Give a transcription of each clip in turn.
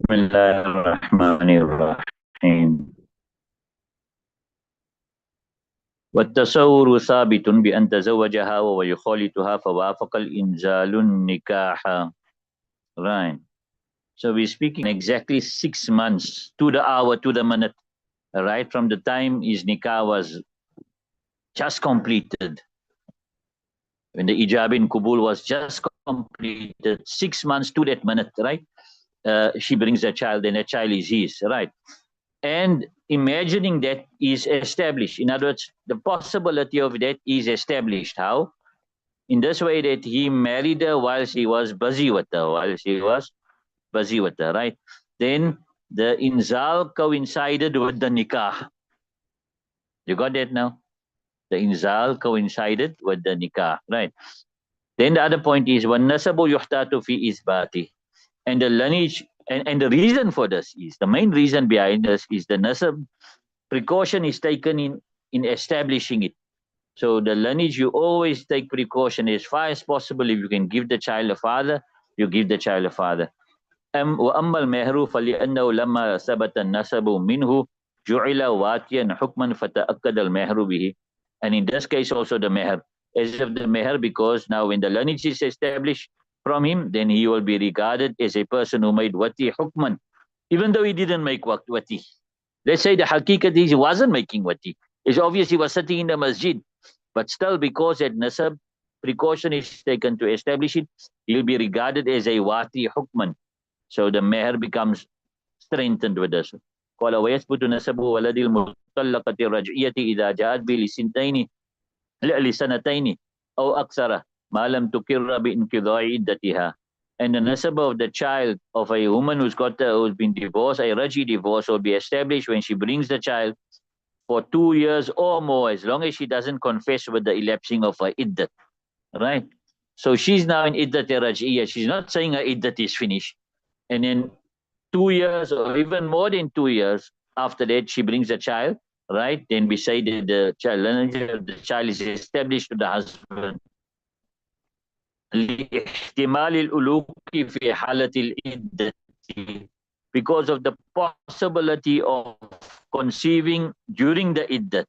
بسم الله الرحمن الرحيم. والتصور ثابت بأن تزوجها وهو يخالطها فوافق الإنزال النكاح. Right. So we're speaking exactly 6 months to the hour, to the minute, right from the time his nikah was just completed. When the ijab in Kubul was just completed, 6 months to that minute, right? She brings a child and a child is his, right? And imagining that is established. In other words, the possibility of that is established. How? In this way that he married her while she was busy with her, right? Then the inzal coincided with the nikah. You got that now? The inzal coincided with the nikah, right? Then the other point is when nasabu yuhtatu fi isbati. And the lineage and the reason for this is the main reason behind this is the nasab precaution is taken in establishing it. So the lineage, you always take precaution as far as possible. If you can give the child a father, you give the child a father. وأما المهر فلأنه لما ثبت النسب منه جعل واتيا حكما فتأكد المهر به. And in this case also the meher, as of the meher, because now when the lineage is established from him, then he will be regarded as a person who made wati hukman, even though he didn't make wati. Let's say the hakikat is he wasn't making wati. It's obvious he was sitting in the masjid. But still, because that nasab precaution is taken to establish it, he'll be regarded as a wati hukman. So the meher becomes strengthened with this. قال ويثبت نسب ولد المطلقة الرجعية إذا جاءت به لسنتين أو أكثر ما لم تقر بانقضاء عدتها. And the nasab of the child of a woman who's been divorced, a raji divorce, will be established when she brings the child for 2 years or more, as long as she doesn't confess with the elapsing of her iddat. Right? So she's now in iddat raj'iyah. She's not saying her iddat is finished. And then 2 years or even more than 2 years after that, she brings a child, right? Then we say that the child is established to the husband. لاحتمال الألوك في حالة العدة, because of the possibility of conceiving during the iddat,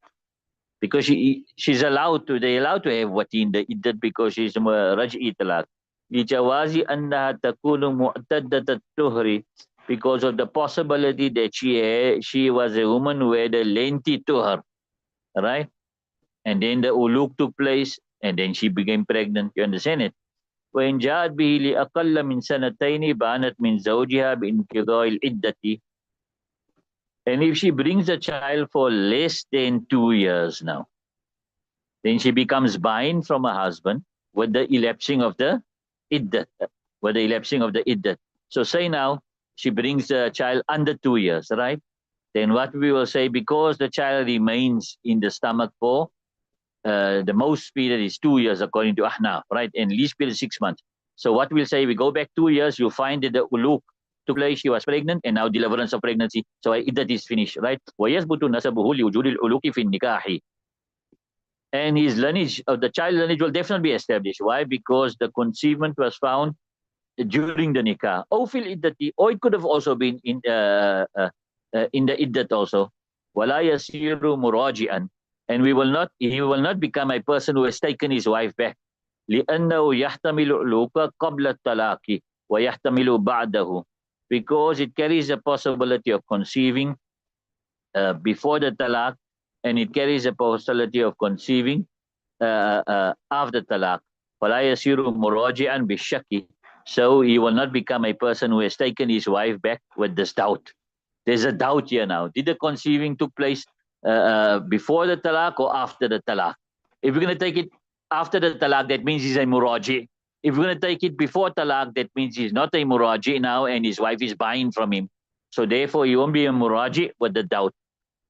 because she's they're allowed to have wati in the iddat because she's raj'i talaq. لجواز أنها تكون معتدة الطهر, because of the possibility that she was a woman who had a lengthy tuhr, right? And then the uluk took place and then she became pregnant. You understand it? وإن جاءت به لأقل من سنتين بانت من زوجها بانقضاء العدة. And if she brings a child for less than 2 years now, then she becomes buying from her husband with the elapsing of the iddat, So say now she brings the child under 2 years, right? Then what we will say, because the child remains in the stomach for the most period is 2 years according to Ahnaf, right? And least period is 6 months. So what we'll say, we go back 2 years, you find that the uluk took place, she was pregnant, and now deliverance of pregnancy. So iddat is finished, right? وَيَثْبُتُ نَسَبُهُ لِوُجُودِ الْأُلُوكِ فِي النِّكَاحِ. And his lineage, of the child lineage, will definitely be established. Why? Because the conceivement was found during the nikah. Or it could have also been in the iddat also. وَلَا يَسِيرُ مُرَاجِئًا. And he will not become a person who has taken his wife back. لأنه يحتمل علوك قبل الطلاق ويحتمل بعده, because it carries the possibility of conceiving before the talaq, and it carries the possibility of conceiving after talaq. فلا يصير مراجعا بالشك. So he will not become a person who has taken his wife back with this doubt. There's a doubt here now. Did the conceiving took place before the talaq or after the talaq? If you're going to take it after the talaq, that means he's a muraji. If you're going to take it before talaq, that means he's not a muraji now and his wife is buying from him. So therefore, he won't be a muraji with the doubt.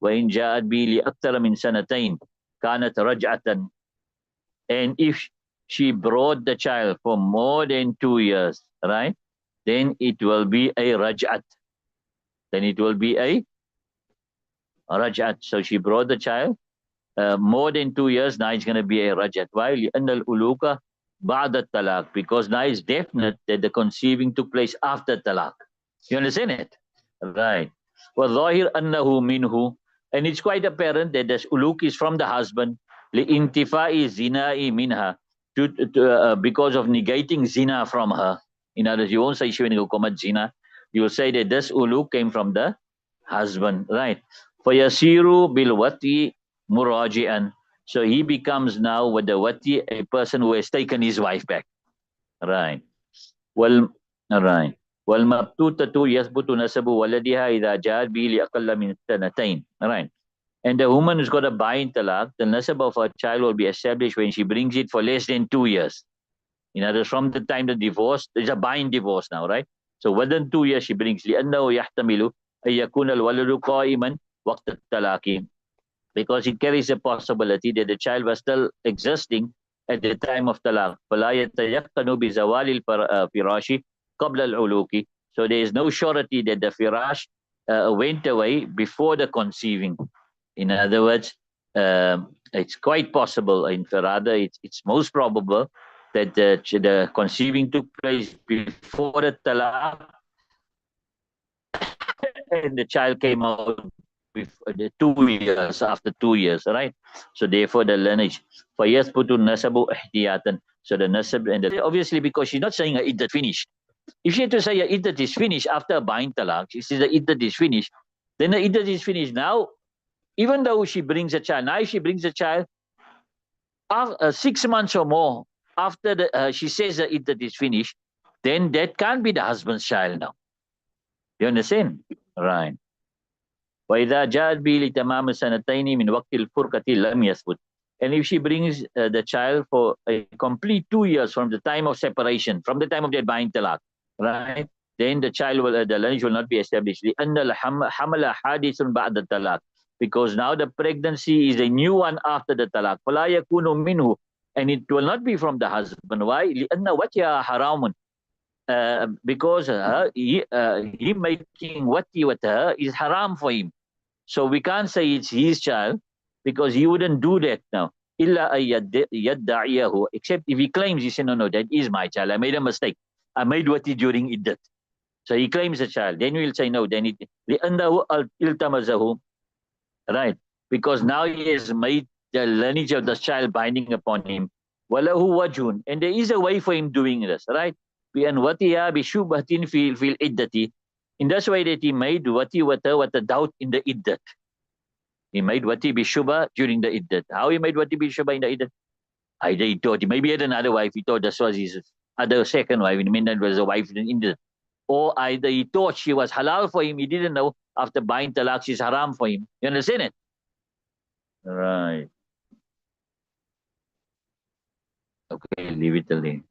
وإن جاءت به لأكثر من سنتين كانت رجعة. And if she brought the child for more than 2 years, right, then it will be a raj'at. So she brought the child more than 2 years, now it's going to be a raj'at. Why? لأن الألوك بعد الطلاق, because now it's definite that the conceiving took place after talaq. You understand it? Right. وَالظَّاهِرْ أَنَّهُ مِنْهُ. And it's quite apparent that the uluk is from the husband. لِإِنْتِفَاءِ الزِّنَاءِ مِنْهَا. Because of negating zina from her. In other words, you won't say she when you commit zina. You will say that this uluk came from the husband. Right. فَيَسِيرُ بِالْوَطِي مُرَاجِئًا. So he becomes now with the wati, a person who has taken his wife back. Right. Well, right. والمبتوتة يثبت نسب ولدها إذا جاءت به لأقل من سنتين. Right. And the woman who's got a bind talaq, the nasab of her child will be established when she brings it for less than 2 years. In other words, from the time the divorce, there's a bind divorce now, right? So within 2 years she brings لأنه يحتمل أن يكون الولد قائما وقت الطلاق, because it carries a possibility that the child was still existing at the time of talaq. فلا يتيقن بزوال الفراش قبل العلوق. So there is no surety that the firash went away before the conceiving. In other words, it's quite possible, in rather it's most probable that the conceiving took place before the talaq and the child came out before the 2 years, after 2 years, right? So therefore the lineage. فَيَثْبُتُ النَّسَبُ احْتِيَاطًا. So the nasab, and obviously because she's not saying her iddat finished. If she had to say her iddat is finished after a buying talaq, she says the iddat is finished, then the iddat is finished. Now, even though she brings a child, now if she brings a child after 6 months or more after she says the iddat is finished, then that can't be the husband's child now. You understand? Right. وإذا جاءت به لتمام السنتين من وقت الفرقة لم يثبت. And if she brings the child for a complete 2 years from the time of separation, from the time of their buying talaq, right? Then the child will, the lineage will not be established. لأن الحمل حادث بعد الطلاق. Because now the pregnancy is a new one after the talaq. فلا يكون منه. And it will not be from the husband. Why? لأن وجهها حرام. Because he making wati with her is haram for him. So we can't say it's his child because he wouldn't do that now. Illa yadda'yahu. Except if he claims, he said, no, no, that is my child. I made a mistake. I made wati during iddat. So he claims a child. Then we'll say, no, then it, لِأَنَّهُ iltamazahu. Right. Because now he has made the lineage of the child binding upon him. Walahu wajun. And there is a way for him doing this, right? And watiya bishubhatin fil iddati. In this way that he made wati with a doubt in the iddat. He made wati bishubha during the iddat. How he made wati bishubha in the iddat? Either he thought, maybe he had another wife, he thought this was his other second wife, in the meantime was a wife in iddat. Or either he thought she was halal for him, he didn't know, after buying talaq, she's haram for him. You understand it? Right. Okay, leave it till then.